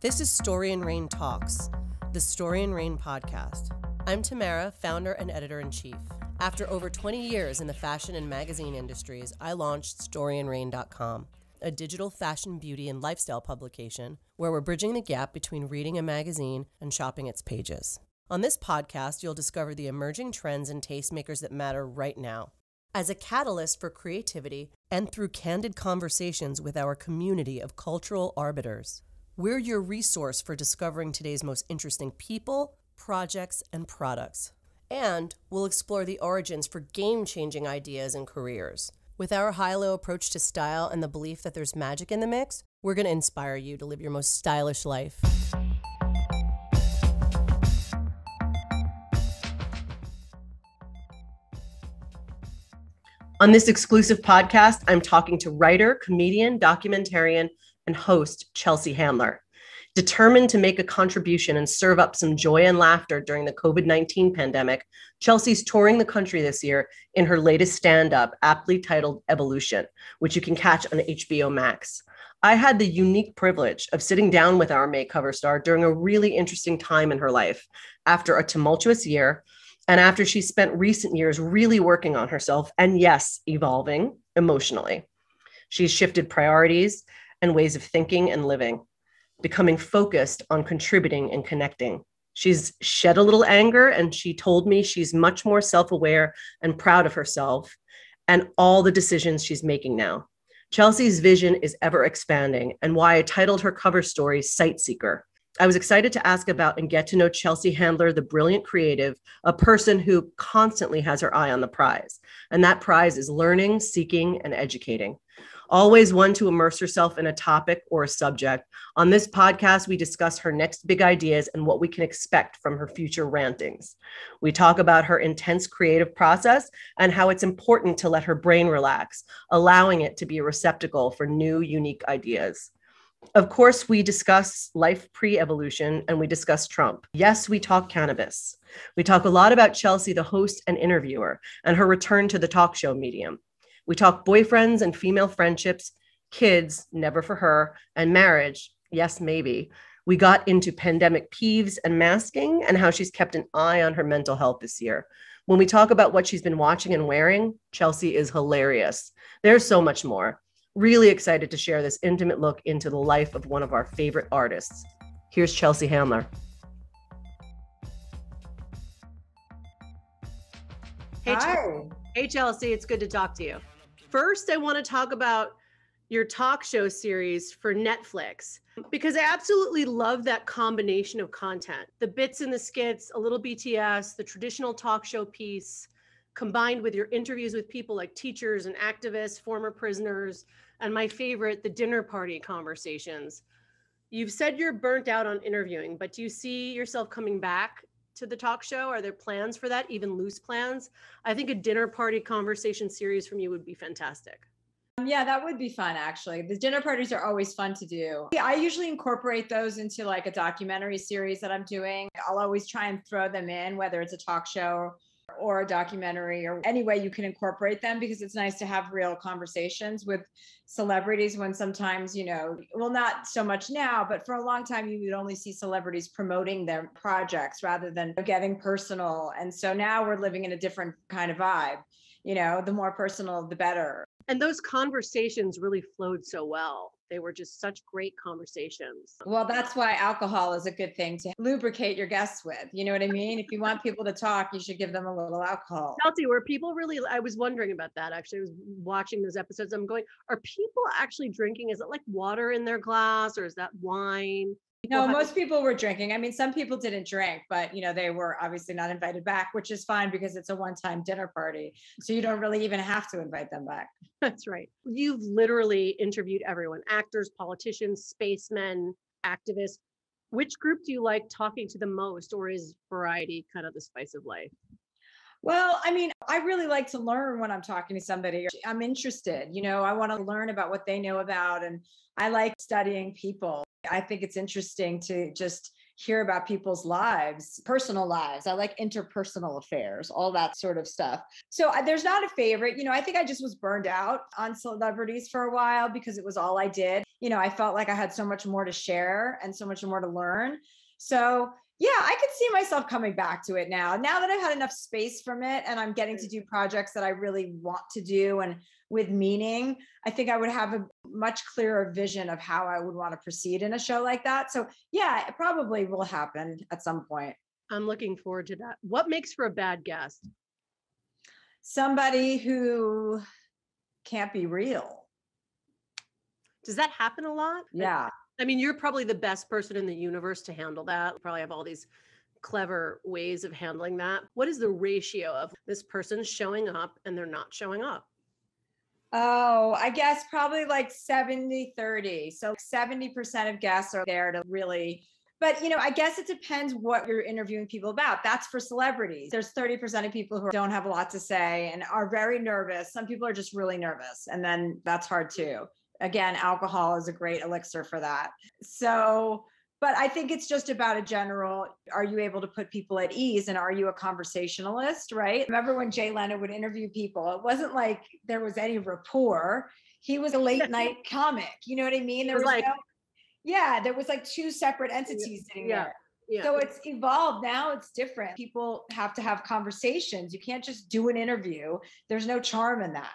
This is Story and Rain Talks, the Story and Rain podcast. I'm Tamara, founder and editor-in-chief. After over 20 years in the fashion and magazine industries, I launched storyandrain.com, a digital fashion, beauty, and lifestyle publication where we're bridging the gap between reading a magazine and shopping its pages. On this podcast, you'll discover the emerging trends and tastemakers that matter right now. As a catalyst for creativity and through candid conversations with our community of cultural arbiters, we're your resource for discovering today's most interesting people, projects, and products. And we'll explore the origins for game-changing ideas and careers. With our high-low approach to style and the belief that there's magic in the mix, we're going to inspire you to live your most stylish life. On this exclusive podcast, I'm talking to writer, comedian, documentarian, and host Chelsea Handler. Determined to make a contribution and serve up some joy and laughter during the COVID-19 pandemic, Chelsea's touring the country this year in her latest stand-up, aptly titled Evolution, which you can catch on HBO Max. I had the unique privilege of sitting down with our May cover star during a really interesting time in her life, after a tumultuous year, and after she spent recent years really working on herself and, yes, evolving emotionally. She's shifted priorities and ways of thinking and living, becoming focused on contributing and connecting. She's shed a little anger, and she told me she's much more self-aware and proud of herself and all the decisions she's making now. Chelsea's vision is ever expanding, and why I titled her cover story Sightseeker. I was excited to ask about and get to know Chelsea Handler, the brilliant creative, a person who constantly has her eye on the prize. And that prize is learning, seeking, and educating. Always one to immerse herself in a topic or a subject. On this podcast, we discuss her next big ideas and what we can expect from her future rantings. We talk about her intense creative process and how it's important to let her brain relax, allowing it to be a receptacle for new, unique ideas. Of course, we discuss life pre-evolution, and we discuss Trump. Yes, we talk cannabis. We talk a lot about Chelsea, the host and interviewer, and her return to the talk show medium. We talk boyfriends and female friendships, kids, never for her, and marriage, yes, maybe. We got into pandemic peeves and masking and how she's kept an eye on her mental health this year. When we talk about what she's been watching and wearing, Chelsea is hilarious. There's so much more. Really excited to share this intimate look into the life of one of our favorite artists. Here's Chelsea Handler. Hey, Chelsea, it's good to talk to you. First, I want to talk about your talk show series for Netflix, because I absolutely love that combination of content. The bits and the skits, a little BTS, the traditional talk show piece, combined with your interviews with people like teachers and activists, former prisoners, and my favorite, the dinner party conversations. You've said you're burnt out on interviewing, but do you see yourself coming back to the talk show? Are there plans for that, even loose plans? I think a dinner party conversation series from you would be fantastic. Yeah, that would be fun, actually. The dinner parties are always fun to do. I usually incorporate those into like a documentary series that I'm doing. I'll always try and throw them in, whether it's a talk show or a documentary or any way you can incorporate them, because it's nice to have real conversations with celebrities when sometimes, well, not so much now, but for a long time, you would only see celebrities promoting their projects rather than getting personal. And so now we're living in a different kind of vibe. The more personal, the better. And those conversations really flowed so well. They were just such great conversations. Well, that's why alcohol is a good thing to lubricate your guests with. You know what I mean? If you want people to talk, you should give them a little alcohol. Chelsea, were people really, I was wondering about that actually. I was watching those episodes. I'm going, are people actually drinking? Is it like water in their glass, or is that wine? No, most people were drinking. I mean, some people didn't drink, but they were obviously not invited back, which is fine because it's a one-time dinner party. So you don't really even have to invite them back. That's right. You've literally interviewed everyone: actors, politicians, spacemen, activists. Which group do you like talking to the most, or is variety kind of the spice of life? Well, I mean, I really like to learn when I'm talking to somebody. I'm interested, I want to learn about what they know about, and I like studying people. I think it's interesting to just hear about people's lives, personal lives. I like interpersonal affairs, all that sort of stuff. So there's not a favorite. I think I just was burned out on celebrities for a while because it was all I did. I felt like I had so much more to share and so much more to learn. So yeah, I could see myself coming back to it now that I've had enough space from it and I'm getting to do projects that I really want to do and with meaning. I think I would have a much clearer vision of how I would want to proceed in a show like that. So yeah, it probably will happen at some point. I'm looking forward to that. What makes for a bad guest? Somebody who can't be real. Does that happen a lot? Yeah. I mean, you're probably the best person in the universe to handle that. You probably have all these clever ways of handling that. What is the ratio of this person showing up and they're not showing up? Oh, I guess probably like 70-30. So 70% of guests are there to really, but I guess it depends what you're interviewing people about. That's for celebrities. There's 30% of people who don't have a lot to say and are very nervous. Some people are just really nervous. And then that's hard too. Again, alcohol is a great elixir for that. So, but I think it's just about a general, are you able to put people at ease and are you a conversationalist, right? Remember when Jay Leno would interview people, it wasn't like there was any rapport. He was a late night comic. You know what I mean? There was like, there was like two separate entities sitting there. Yeah. So it's evolved. Now it's different. People have to have conversations. You can't just do an interview. There's no charm in that.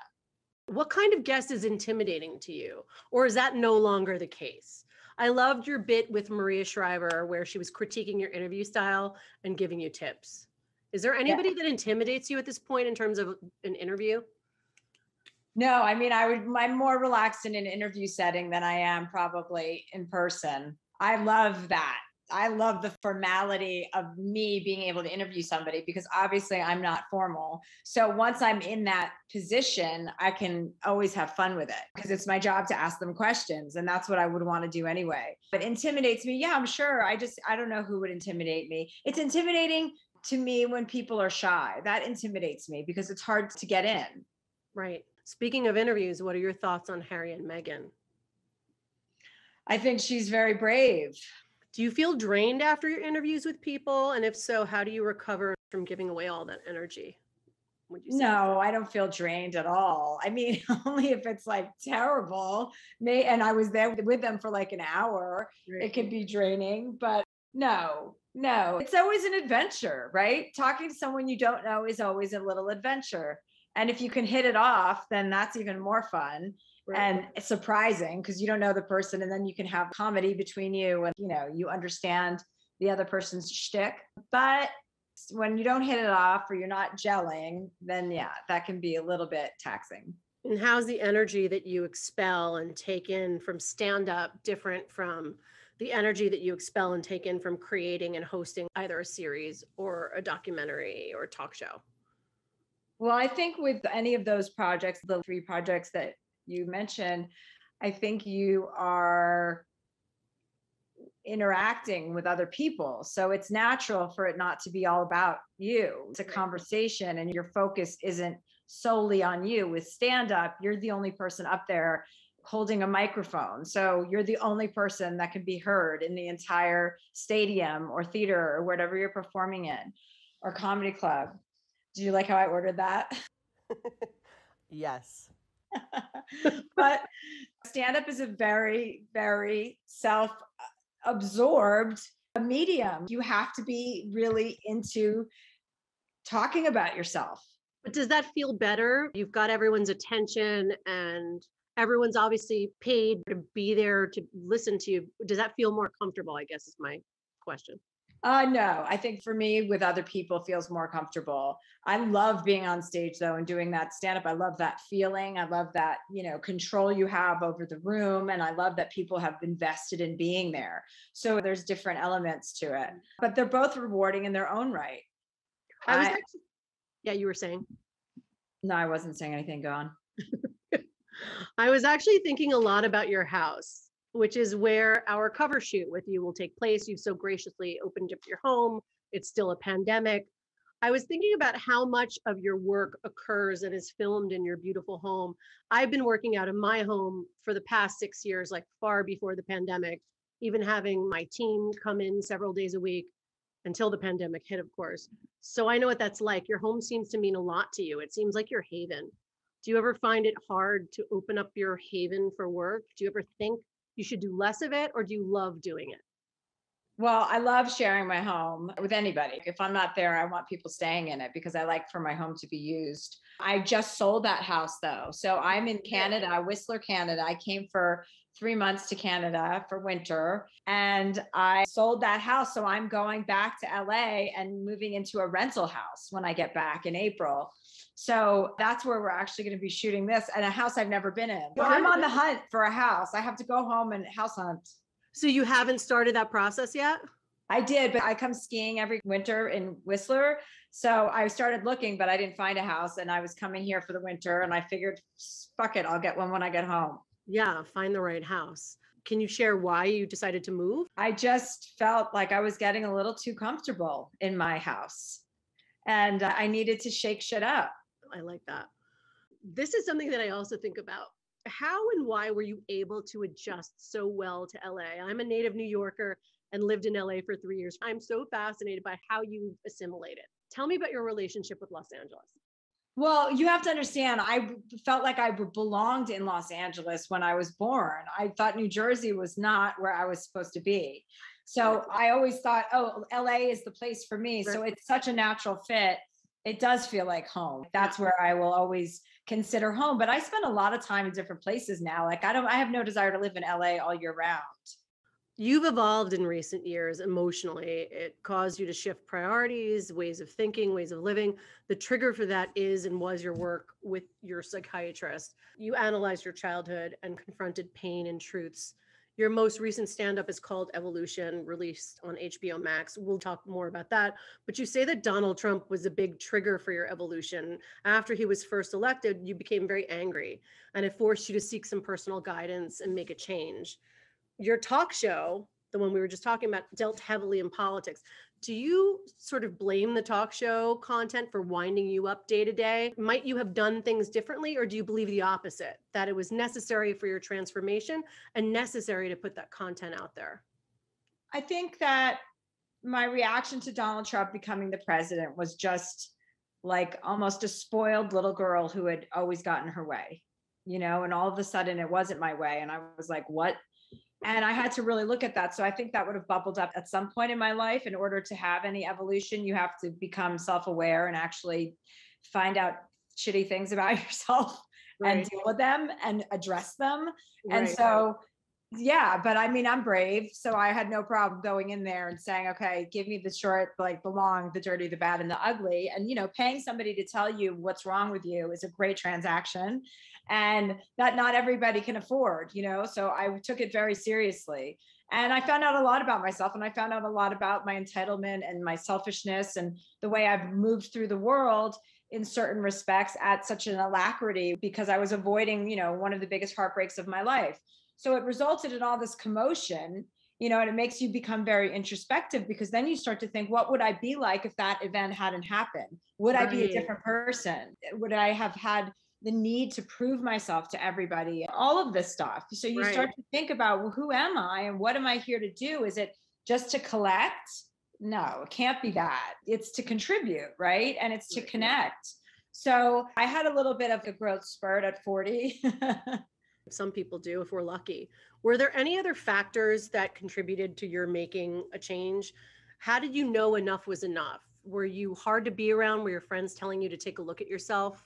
What kind of guest is intimidating to you? Or is that no longer the case? I loved your bit with Maria Shriver where she was critiquing your interview style and giving you tips. Is there anybody that intimidates you at this point in terms of an interview? No, I mean, I'm more relaxed in an interview setting than I am probably in person. I love that. I love the formality of me being able to interview somebody because obviously I'm not formal. So once I'm in that position, I can always have fun with it because it's my job to ask them questions. And that's what I would want to do anyway. But intimidates me. Yeah, I'm sure. I don't know who would intimidate me. It's intimidating to me when people are shy. That intimidates me because it's hard to get in. Right. Speaking of interviews, what are your thoughts on Harry and Meghan? I think she's very brave. Do you feel drained after your interviews with people? And if so, how do you recover from giving away all that energy? Would you say? No, I don't feel drained at all. I mean, only if it's like terrible. And I was there with them for like an hour. Right. It can be draining, but no, it's always an adventure, right? Talking to someone you don't know is always a little adventure. And if you can hit it off, then that's even more fun. Right. And it's surprising because you don't know the person and then you can have comedy between you and, you understand the other person's shtick. But when you don't hit it off or you're not gelling, then yeah, that can be a little bit taxing. And how's the energy that you expel and take in from stand-up different from the energy that you expel and take in from creating and hosting either a series or a documentary or a talk show? Well, I think with any of those projects, the 3 projects that you mentioned, I think you are interacting with other people. So it's natural for it not to be all about you. It's a conversation and your focus isn't solely on you. With stand-up, you're the only person up there holding a microphone. So you're the only person that can be heard in the entire stadium or theater or whatever you're performing in or comedy club. Do you like how I ordered that? Yes. But stand-up is a very, very self-absorbed medium. You have to be really into talking about yourself. But does that feel better? You've got everyone's attention and everyone's obviously paid to be there to listen to you. Does that feel more comfortable, I guess is my question. No, I think for me with other people feels more comfortable. I love being on stage though and doing that stand up. I love that feeling. I love that, control you have over the room. And I love that people have invested in being there. So there's different elements to it, but they're both rewarding in their own right. Yeah, you were saying. No, I wasn't saying anything. Go on. I was actually thinking a lot about your house, which is where our cover shoot with you will take place. You've so graciously opened up your home. It's still a pandemic. I was thinking about how much of your work occurs and is filmed in your beautiful home. I've been working out of my home for the past 6 years, like far before the pandemic. even having my team come in several days a week until the pandemic hit, of course. So I know what that's like. Your home seems to mean a lot to you. It seems like your haven. Do you ever find it hard to open up your haven for work? Do you ever think you should do less of it, or do you love doing it? Well, I love sharing my home with anybody. If I'm not there, I want people staying in it because I like for my home to be used. I just sold that house though. So I'm in Canada, Whistler, Canada. I came for 3 months to Canada for winter and I sold that house. So I'm going back to LA and moving into a rental house when I get back in April. So that's where we're actually going to be shooting this, and a house I've never been in. Well, I'm on the hunt for a house. I have to go home and house hunt. So you haven't started that process yet? I did, but I come skiing every winter in Whistler. So I started looking, but I didn't find a house. And I was coming here for the winter and I figured, fuck it, I'll get one when I get home. Yeah, find the right house. Can you share why you decided to move? I just felt like I was getting a little too comfortable in my house and I needed to shake shit up. I like that. This is something that I also think about. How and why were you able to adjust so well to LA? I'm a native New Yorker and lived in LA for 3 years. I'm so fascinated by how you assimilated. Tell me about your relationship with Los Angeles. Well, you have to understand, I felt like I belonged in Los Angeles when I was born. I thought New Jersey was not where I was supposed to be. So I always thought, oh, LA is the place for me. So it's such a natural fit. It does feel like home. That's where I will always consider home. But I spend a lot of time in different places now. Like I have no desire to live in LA all year round. You've evolved in recent years emotionally. It caused you to shift priorities, ways of thinking, ways of living. The trigger for that is and was your work with your psychiatrist. You analyzed your childhood and confronted pain and truths. Your most recent stand-up is called Evolution, released on HBO Max. We'll talk more about that. But you say that Donald Trump was a big trigger for your evolution. After he was first elected, you became very angry, and it forced you to seek some personal guidance and make a change. Your talk show, the one we were just talking about, dealt heavily in politics. Do you sort of blame the talk show content for winding you up day to day? Might you have done things differently, or do you believe the opposite, that it was necessary for your transformation and necessary to put that content out there? I think that my reaction to Donald Trump becoming the president was just like almost a spoiled little girl who had always gotten her way, and all of a sudden it wasn't my way. And I was like, what? And I had to really look at that. So I think that would have bubbled up at some point in my life. In order to have any evolution, you have to become self-aware and actually find out shitty things about yourself and deal with them and address them. And so, yeah, but I mean, I'm brave. So I had no problem going in there and saying, okay, give me the short, like the long, the dirty, the bad, and the ugly. And, paying somebody to tell you what's wrong with you is a great transaction. And that not everybody can afford, so I took it very seriously. And I found out a lot about myself, and I found out a lot about my entitlement and my selfishness and the way I've moved through the world in certain respects at such an alacrity because I was avoiding, one of the biggest heartbreaks of my life. So it resulted in all this commotion, and it makes you become very introspective because then you start to think, what would I be like if that event hadn't happened? Would I be a different person? Would I have had the need to prove myself to everybody, all of this stuff. So you start to think about, well, who am I and what am I here to do? Is it just to collect? No, it can't be that. It's to contribute, right? And it's to connect. So I had a little bit of a growth spurt at 40. Some people do, if we're lucky. Were there any other factors that contributed to your making a change? How did you know enough was enough? Were you hard to be around? Were your friends telling you to take a look at yourself?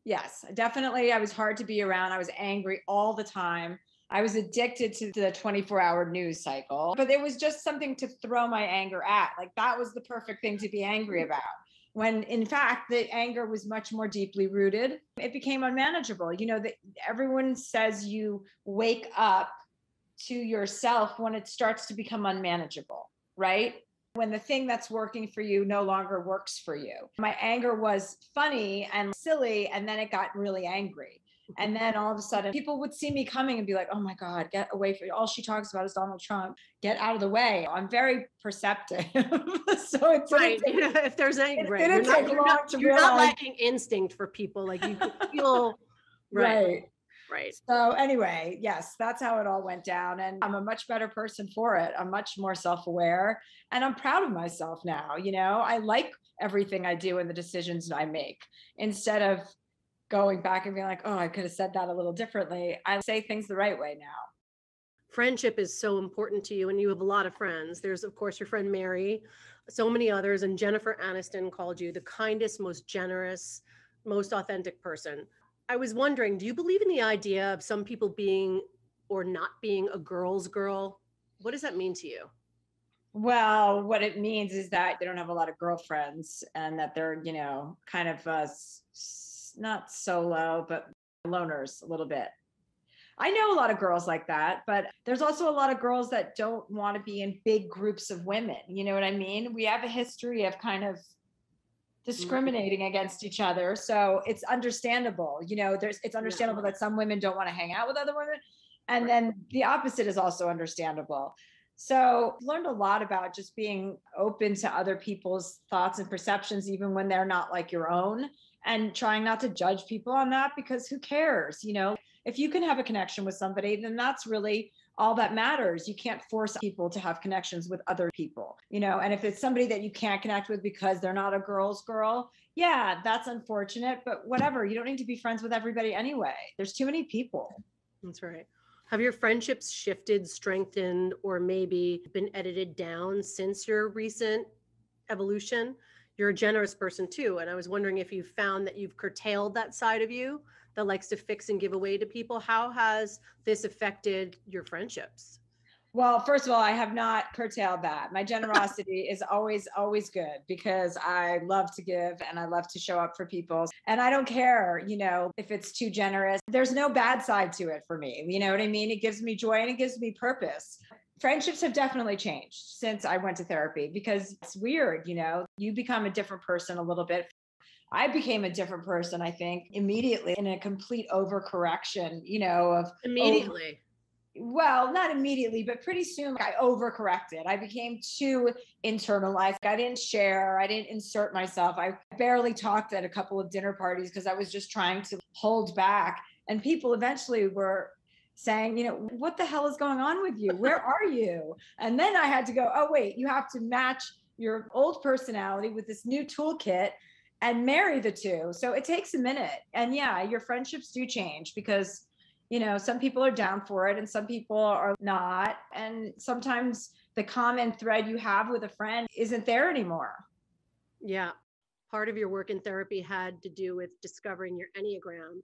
Yes, definitely. I was hard to be around. I was angry all the time. I was addicted to the 24-hour news cycle, but it was just something to throw my anger at. Like that was the perfect thing to be angry about. When in fact, the anger was much more deeply rooted. It became unmanageable. That everyone says you wake up to yourself when it starts to become unmanageable, right? When the thing that's working for you no longer works for you. My anger was funny and silly, and then it got really angry. And then all of a sudden, people would see me coming and be like, oh my God, get away from me. All she talks about is Donald Trump. Get out of the way. I'm very perceptive. So it's if there's any, you're not lacking instinct for people. Like you could feel, right. Right. So anyway, yes, that's how it all went down. And I'm a much better person for it. I'm much more self-aware and I'm proud of myself now. I like everything I do and the decisions that I make instead of going back and being like, oh, I could have said that a little differently. I say things the right way now. Friendship is so important to you, and you have a lot of friends. There's, of course, your friend Mary, so many others, and Jennifer Aniston called you the kindest, most generous, most authentic person. I was wondering, do you believe in the idea of some people being or not being a girl's girl? What does that mean to you? Well, what it means is that they don't have a lot of girlfriends and that they're, kind of not solo, but loners a little bit. I know a lot of girls like that, but there's also a lot of girls that don't want to be in big groups of women. You know what I mean? We have a history of kind of discriminating against each other. So it's understandable. It's understandable that some women don't want to hang out with other women. And then the opposite is also understandable. So I've learned a lot about just being open to other people's thoughts and perceptions, even when they're not like your own, and trying not to judge people on that because who cares? If you can have a connection with somebody, then that's really all that matters. You can't force people to have connections with other people, and if it's somebody that you can't connect with because they're not a girl's girl, yeah, that's unfortunate, but whatever. You don't need to be friends with everybody anyway. There's too many people. That's right. Have your friendships shifted, strengthened, or maybe been edited down since your recent evolution? You're a generous person too. And I was wondering if you found that you've curtailed that side of you that likes to fix and give away to people. How has this affected your friendships? Well, first of all, I have not curtailed that. My generosity is always, always good because I love to give and I love to show up for people. And I don't care, if it's too generous. There's no bad side to it for me. You know what I mean? It gives me joy and it gives me purpose. Friendships have definitely changed since I went to therapy because it's weird, you become a different person a little bit. I became a different person, I think, immediately in a complete overcorrection, of Immediately. well, not immediately, but pretty soon I overcorrected. I became too internalized. I didn't share. I didn't insert myself. I barely talked at a couple of dinner parties because I was just trying to hold back. And people eventually were saying, what the hell is going on with you? Where are you? And then I had to go, oh, wait, you have to match your old personality with this new toolkit and marry the two. So it takes a minute. And yeah, your friendships do change because some people are down for it and some people are not. And sometimes the common thread you have with a friend isn't there anymore. Yeah. Part of your work in therapy had to do with discovering your Enneagram.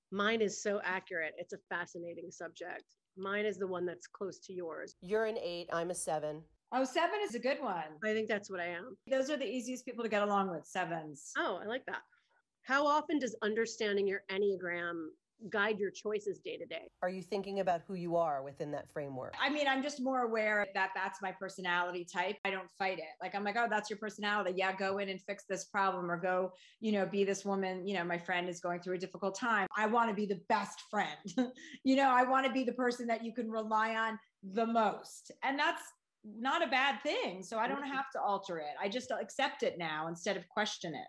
Mine is so accurate. It's a fascinating subject. Mine is the one that's close to yours. You're an 8, I'm a 7. Oh, 7 is a good one. I think that's what I am. Those are the easiest people to get along with, 7s. Oh, I like that. How often does understanding your Enneagram guide your choices day to day? Are you thinking about who you are within that framework? I mean, I'm just more aware that that's my personality type. I don't fight it. Like, I'm like, oh, that's your personality. Yeah, go in and fix this problem or go, be this woman. My friend is going through a difficult time. I want to be the best friend. I want to be the person that you can rely on the most. And that's not a bad thing. So I don't have to alter it. I just accept it now instead of question it.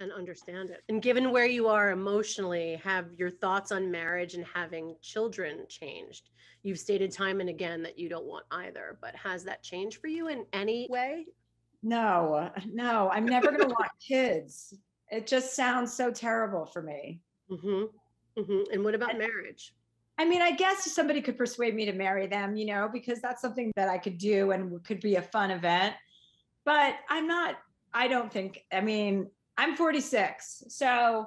And understand it. And given where you are emotionally, have your thoughts on marriage and having children changed? You've stated time and again that you don't want either, but has that changed for you in any way? No, I'm never going to want kids. It just sounds so terrible for me. Mm-hmm. Mm-hmm. And what about marriage? I mean, I guess somebody could persuade me to marry them, because that's something that I could do and could be a fun event. But I'm 46, so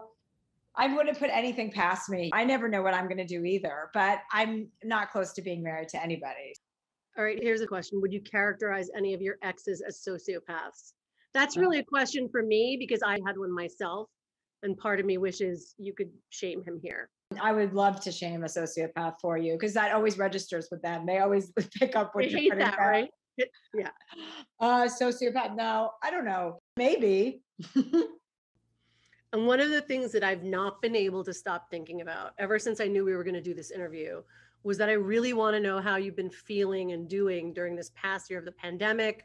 I wouldn't put anything past me. I never know what I'm going to do either, but I'm not close to being married to anybody. All right, here's a question. Would you characterize any of your exes as sociopaths? That's really a question for me because I had one myself, and part of me wishes you could shame him here. I would love to shame a sociopath for you because that always registers with them. They always pick up what you're hate that, down. Right? Yeah. Sociopath. No, I don't know. Maybe. And one of the things that I've not been able to stop thinking about ever since I knew we were going to do this interview was that I really want to know how you've been feeling and doing during this past year of the pandemic,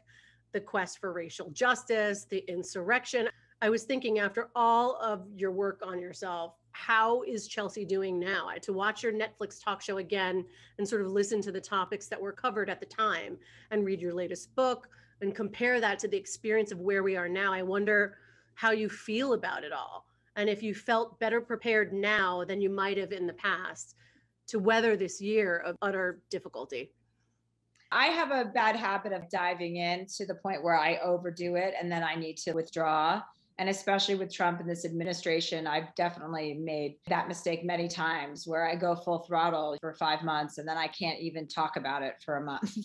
the quest for racial justice, the insurrection. I was thinking after all of your work on yourself, how is Chelsea doing now? To watch your Netflix talk show again and sort of listen to the topics that were covered at the time and read your latest book and compare that to the experience of where we are now, I wonder how you feel about it all. And if you felt better prepared now than you might have in the past to weather this year of utter difficulty. I have a bad habit of diving in to the point where I overdo it and then I need to withdraw. And especially with Trump and this administration, I've definitely made that mistake many times where I go full throttle for 5 months and then I can't even talk about it for a month.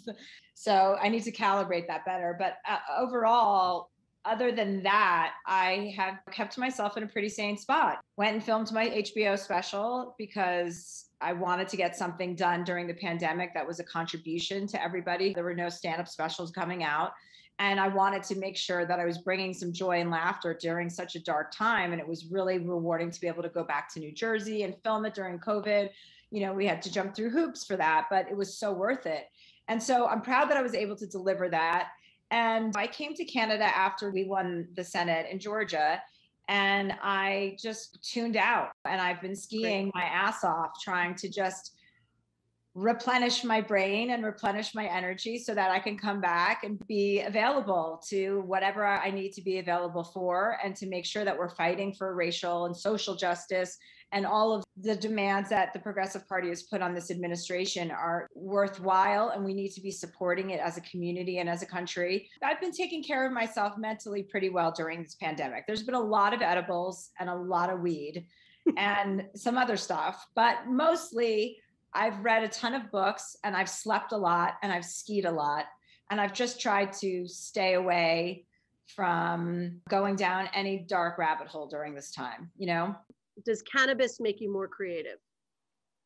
So I need to calibrate that better. But overall, other than that, I have kept myself in a pretty sane spot. Went and filmed my HBO special because I wanted to get something done during the pandemic that was a contribution to everybody. There were no stand-up specials coming out. And I wanted to make sure that I was bringing some joy and laughter during such a dark time. And it was really rewarding to be able to go back to New Jersey and film it during COVID. You know, we had to jump through hoops for that, but it was so worth it. And so I'm proud that I was able to deliver that. And I came to Canada after we won the Senate in Georgia. And I just tuned out. And I've been skiing my ass off, trying to just replenish my brain and replenish my energy so that I can come back and be available to whatever I need to be available for, and to make sure that we're fighting for racial and social justice, and all of the demands that the Progressive Party has put on this administration are worthwhile, and we need to be supporting it as a community and as a country. I've been taking care of myself mentally pretty well during this pandemic. There's been a lot of edibles and a lot of weed and some other stuff, but mostly I've read a ton of books and I've slept a lot and I've skied a lot. And I've just tried to stay away from going down any dark rabbit hole during this time, you know? Does cannabis make you more creative?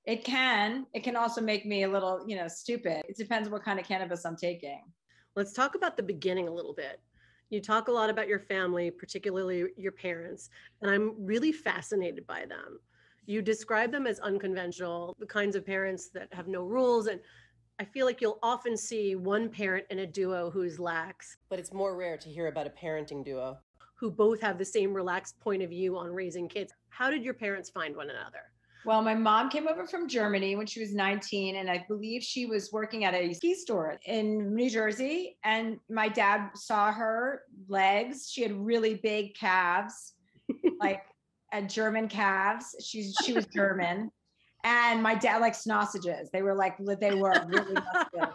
It can. It can also make me a little, stupid. It depends what kind of cannabis I'm taking. Let's talk about the beginning a little bit. You talk a lot about your family, particularly your parents, and I'm really fascinated by them. You describe them as unconventional, the kinds of parents that have no rules. And I feel like you'll often see one parent in a duo who's lax, but it's more rare to hear about a parenting duo who both have the same relaxed point of view on raising kids. How did your parents find one another? Well, my mom came over from Germany when she was 19, and I believe she was working at a ski store in New Jersey. And my dad saw her legs. She had really big calves, like German calves. She was German. And my dad liked sausages. They were really muscular.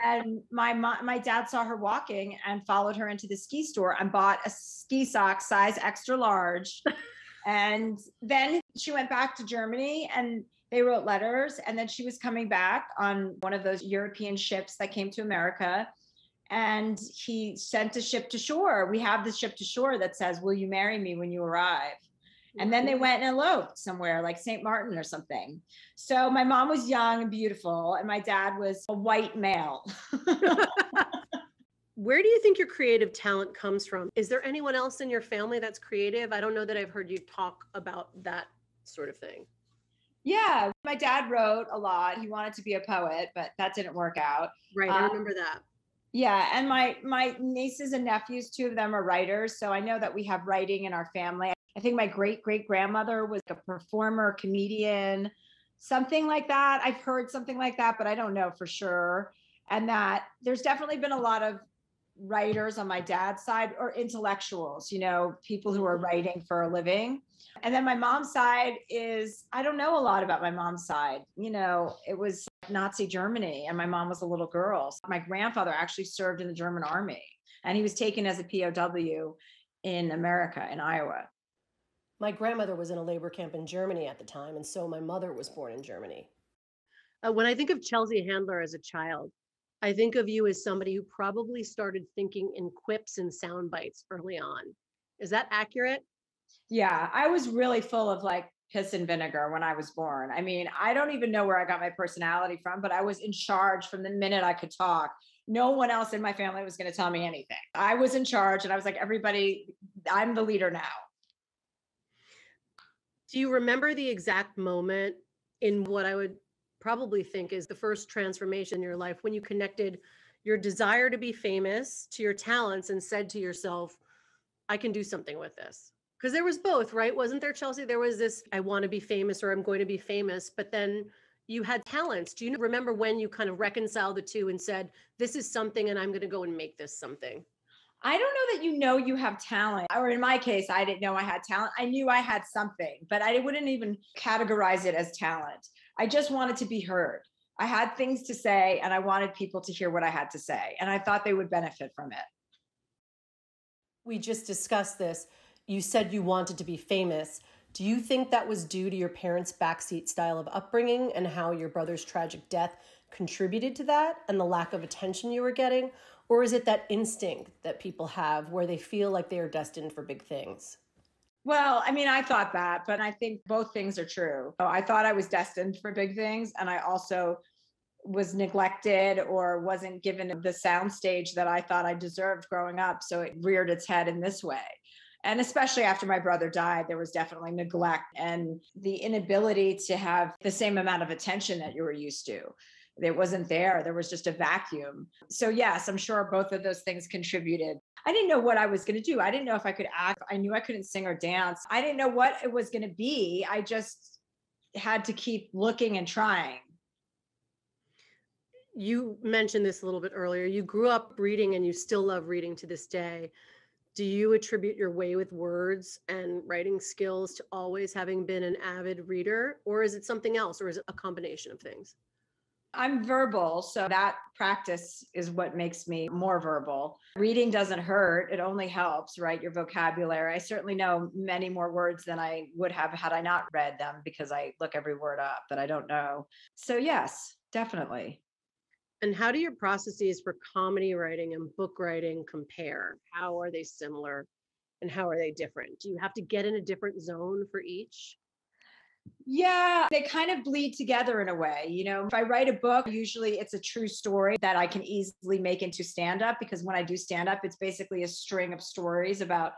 And my dad saw her walking and followed her into the ski store and bought a ski sock size extra large. And then she went back to Germany and they wrote letters. And then she was coming back on one of those European ships that came to America. And he sent a ship to shore. We have this ship to shore that says, "Will you marry me when you arrive?" And then they went and eloped somewhere like St. Martin or something. So my mom was young and beautiful, and my dad was a white male. Where do you think your creative talent comes from? Is there anyone else in your family that's creative? I don't know that I've heard you talk about that sort of thing. Yeah, my dad wrote a lot. He wanted to be a poet, but that didn't work out. Right, I remember that. Yeah, and my nieces and nephews, 2 of them are writers. So I know that we have writing in our family. I think my great-great-grandmother was a performer, comedian, something like that. I've heard something like that, but I don't know for sure. And that there's definitely been a lot of writers on my dad's side, or intellectuals, people who are writing for a living. And then my mom's side I don't know a lot about my mom's side. It was Nazi Germany and my mom was a little girl. So my grandfather actually served in the German army and he was taken as a POW in America, in Iowa. My grandmother was in a labor camp in Germany at the time, and so my mother was born in Germany. When I think of Chelsea Handler as a child, I think of you as somebody who probably started thinking in quips and sound bites early on. Is that accurate? Yeah, I was really full of piss and vinegar when I was born. I mean, I don't even know where I got my personality from, but I was in charge from the minute I could talk. No one else in my family was going to tell me anything. I was in charge and I was like, everybody, I'm the leader now. Do you remember the exact moment in what I would probably think is the first transformation in your life when you connected your desire to be famous to your talents and said to yourself, I can do something with this? Because there was both, right? Wasn't there, Chelsea? There was this, I want to be famous or I'm going to be famous, but then you had talents. Do you remember when you kind of reconciled the two and said, this is something and I'm going to go and make this something? I don't know that you have talent. Or in my case, I didn't know I had talent. I knew I had something, but I wouldn't even categorize it as talent. I just wanted to be heard. I had things to say and I wanted people to hear what I had to say. And I thought they would benefit from it. We just discussed this. You said you wanted to be famous. Do you think that was due to your parents' backseat style of upbringing and how your brother's tragic death contributed to that and the lack of attention you were getting? Or is it that instinct that people have where they feel like they are destined for big things? Well, I mean, I thought that, but I think both things are true. I thought I was destined for big things. And I also was neglected or wasn't given the sound stage that I thought I deserved growing up. So it reared its head in this way. And especially after my brother died, there was definitely neglect and the inability to have the same amount of attention that you were used to. It wasn't there. There was just a vacuum. So yes, I'm sure both of those things contributed. I didn't know what I was going to do. I didn't know if I could act. I knew I couldn't sing or dance. I didn't know what it was going to be. I just had to keep looking and trying. You mentioned this a little bit earlier. You grew up reading and you still love reading to this day. Do you attribute your way with words and writing skills to always having been an avid reader, or is it something else, or is it a combination of things? I'm verbal, so that practice is what makes me more verbal. Reading doesn't hurt, it only helps, right? Your vocabulary. I certainly know many more words than I would have had I not read them because I look every word up that I don't know. So, yes, definitely. And how do your processes for comedy writing and book writing compare? How are they similar and how are they different? Do you have to get in a different zone for each? Yeah, they kind of bleed together in a way. If I write a book, usually it's a true story that I can easily make into stand up because when I do stand up, it's basically a string of stories about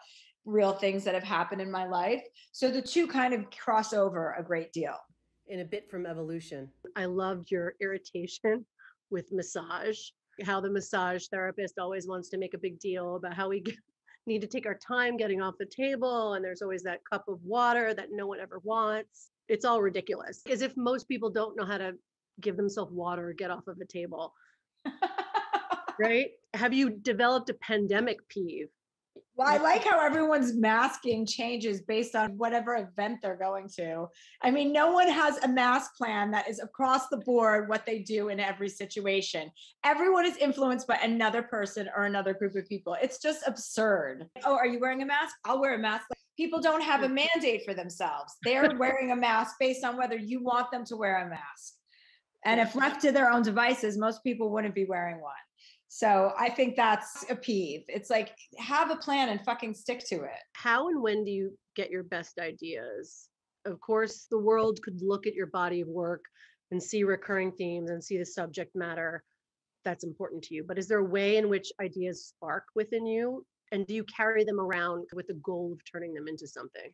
real things that have happened in my life. So the two kind of cross over a great deal. In a bit from evolution, I loved your irritation with massage, how the massage therapist always wants to make a big deal about how we need to take our time getting off the table. And there's always that cup of water that no one ever wants. It's all ridiculous. As if most people don't know how to give themselves water or get off of a table. Right? Have you developed a pandemic peeve? Well, I like how everyone's masking changes based on whatever event they're going to. I mean, no one has a mask plan that is across the board what they do in every situation. Everyone is influenced by another person or another group of people. It's just absurd. Oh, are you wearing a mask? I'll wear a mask. People don't have a mandate for themselves. They're wearing a mask based on whether you want them to wear a mask. And if left to their own devices, most people wouldn't be wearing one. So I think that's a peeve. It's like, have a plan and fucking stick to it. How and when do you get your best ideas? Of course, the world could look at your body of work and see recurring themes and see the subject matter that's important to you. But is there a way in which ideas spark within you? And do you carry them around with the goal of turning them into something?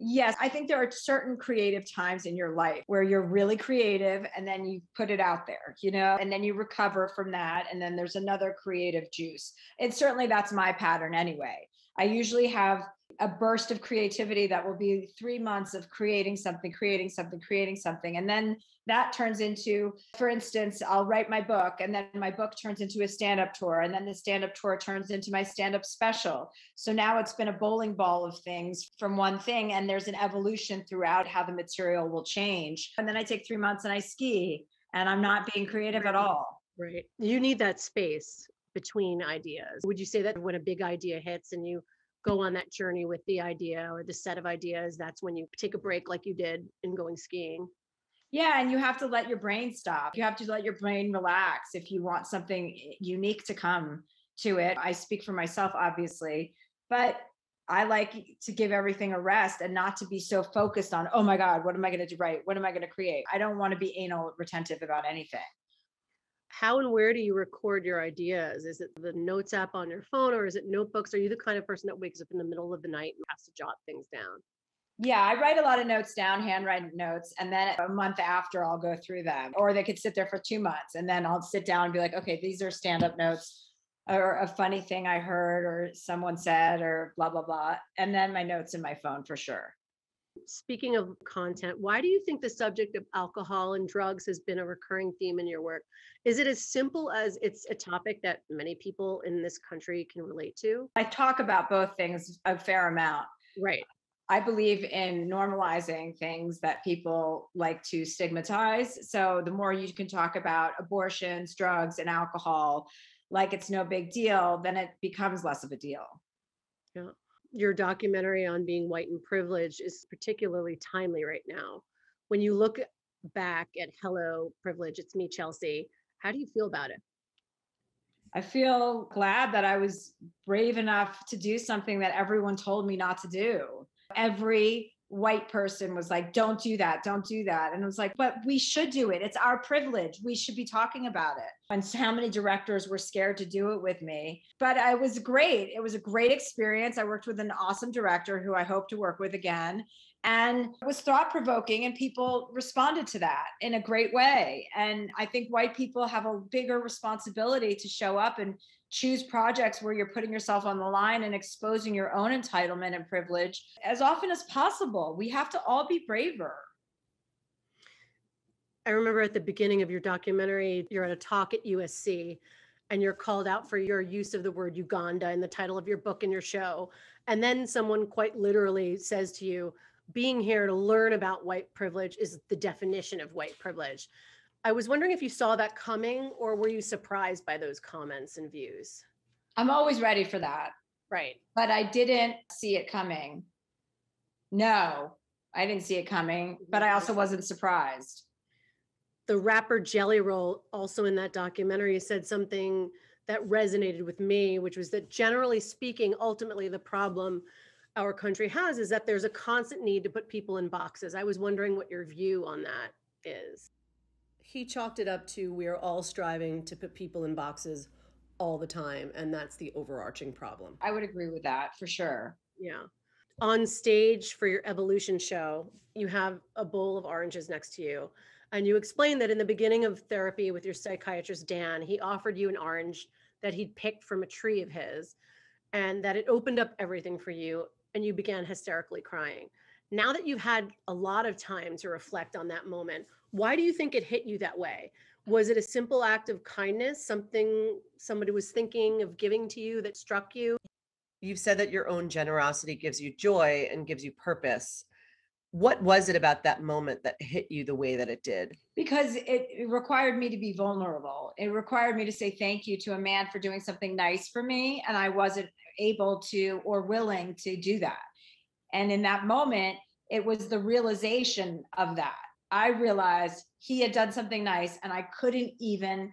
Yes, I think there are certain creative times in your life where you're really creative and then you put it out there, and then you recover from that. And then there's another creative juice. And certainly that's my pattern anyway. I usually have a burst of creativity that will be 3 months of creating something, creating something, creating something. And then that turns into, for instance, I'll write my book and then my book turns into a stand-up tour. And then the stand-up tour turns into my stand-up special. So now it's been a bowling ball of things from one thing. And there's an evolution throughout how the material will change. And then I take 3 months and I ski and I'm not being creative at all. Right. You need that space between ideas. Would you say that when a big idea hits and you go on that journey with the idea or the set of ideas, that's when you take a break like you did in going skiing? Yeah, and you have to let your brain stop. You have to let your brain relax if you want something unique to come to it. I speak for myself, obviously, but I like to give everything a rest and not to be so focused on, oh my God, what am I going to do right? What am I going to create? I don't want to be anal retentive about anything. How and where do you record your ideas? Is it the notes app on your phone or is it notebooks? Are you the kind of person that wakes up in the middle of the night and has to jot things down? Yeah, I write a lot of notes down, handwritten notes, and then a month after I'll go through them. Or they could sit there for 2 months and then I'll sit down and be like, okay, these are stand-up notes. or a funny thing I heard or someone said or blah, blah, blah. And then my notes in my phone for sure. Speaking of content, why do you think the subject of alcohol and drugs has been a recurring theme in your work? Is it as simple as it's a topic that many people in this country can relate to? I talk about both things a fair amount. Right. I believe in normalizing things that people like to stigmatize. So the more you can talk about abortions, drugs, and alcohol like it's no big deal, then it becomes less of a deal. Yeah. Your documentary on being white and privileged is particularly timely right now. When you look back at Hello Privilege, it's me, Chelsea. How do you feel about it? I feel glad that I was brave enough to do something that everyone told me not to do. Every white person was like, don't do that, don't do that. And it was like, but we should do it. It's our privilege. We should be talking about it. And how many directors were scared to do it with me. But it was great. It was a great experience. I worked with an awesome director who I hope to work with again. And it was thought provoking, and people responded to that in a great way. And I think white people have a bigger responsibility to show up and choose projects where you're putting yourself on the line and exposing your own entitlement and privilege as often as possible. We have to all be braver. I remember at the beginning of your documentary, you're at a talk at USC and you're called out for your use of the word Uganda in the title of your book and your show. And then someone quite literally says to you, being here to learn about white privilege is the definition of white privilege. I was wondering if you saw that coming, or were you surprised by those comments and views? I'm always ready for that. Right. But I didn't see it coming. No, I didn't see it coming, but I also wasn't surprised. The rapper Jelly Roll, also in that documentary, said something that resonated with me, which was that generally speaking, ultimately the problem our country has is that there's a constant need to put people in boxes. I was wondering what your view on that is. He chalked it up to we're all striving to put people in boxes all the time, and that's the overarching problem. I would agree with that for sure. Yeah. On stage for your evolution show, you have a bowl of oranges next to you. And you explained that in the beginning of therapy with your psychiatrist, Dan, he offered you an orange that he'd picked from a tree of his, and that it opened up everything for you, and you began hysterically crying. Now that you've had a lot of time to reflect on that moment, why do you think it hit you that way? Was it a simple act of kindness, something somebody was thinking of giving to you that struck you? You've said that your own generosity gives you joy and gives you purpose. What was it about that moment that hit you the way that it did? Because it required me to be vulnerable. It required me to say thank you to a man for doing something nice for me. And I wasn't able to or willing to do that. And in that moment, it was the realization of that. I realized he had done something nice and I couldn't even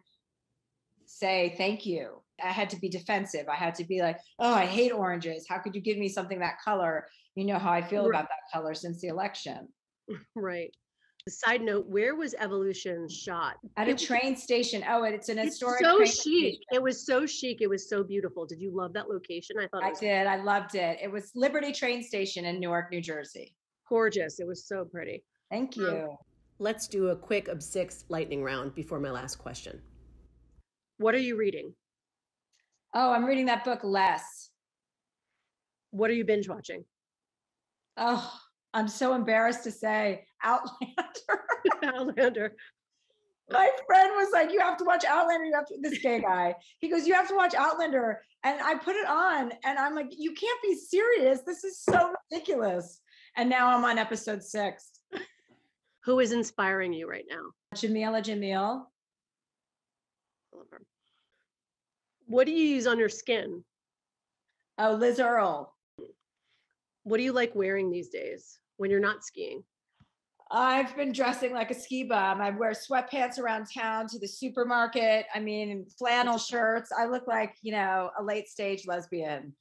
say thank you. I had to be defensive. I had to be like, oh, I hate oranges. How could you give me something that color? You know how I feel about that color since the election. Right. Side note, where was Evolution shot? At a train station. Oh, and it's an historic so train chic. station. It was so chic. It was so beautiful. Did you love that location? I did. I loved it. It was Liberty train station in Newark, New Jersey. Gorgeous. It was so pretty. Thank you. Let's do a quick Ob6 lightning round before my last question. What are you reading? Oh, I'm reading that book, Less. What are you binge watching? Oh, I'm so embarrassed to say Outlander. Outlander. My friend was like, you have to watch Outlander. You have to, this gay guy. He goes, you have to watch Outlander. And I put it on and I'm like, you can't be serious. This is so ridiculous. And now I'm on episode 6. Who is inspiring you right now? Jamila Jamil. What do you use on your skin? Oh, Liz Earle. What do you like wearing these days when you're not skiing? I've been dressing like a ski bum. I wear sweatpants around town to the supermarket. I mean, flannel shirts. I look like, a late stage lesbian.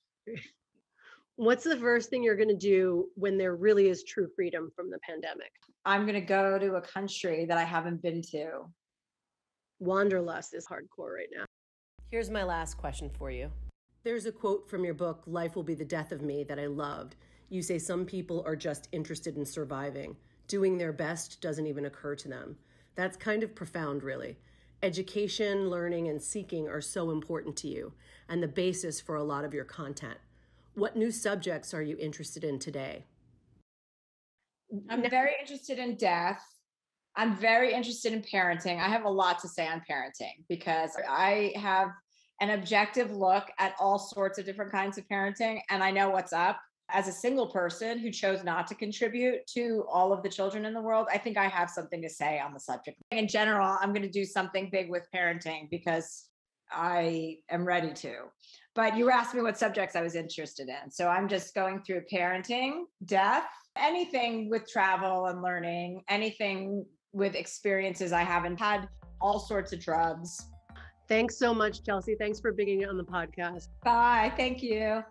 What's the first thing you're going to do when there really is true freedom from the pandemic? I'm going to go to a country that I haven't been to. Wanderlust is hardcore right now. Here's my last question for you. There's a quote from your book, Life Will Be the Death of Me, that I loved. You say some people are just interested in surviving. Doing their best doesn't even occur to them. That's kind of profound, really. Education, learning, and seeking are so important to you and the basis for a lot of your content. What new subjects are you interested in today? I'm very interested in death. I'm very interested in parenting. I have a lot to say on parenting because I have an objective look at all sorts of different kinds of parenting, and I know what's up. As a single person who chose not to contribute to all of the children in the world, I think I have something to say on the subject. In general, I'm going to do something big with parenting because I am ready to. But you asked me what subjects I was interested in. So I'm just going through parenting, death, anything with travel and learning, anything with experiences I haven't had, all sorts of drugs. Thanks so much, Chelsea. Thanks for being on the podcast. Bye. Thank you.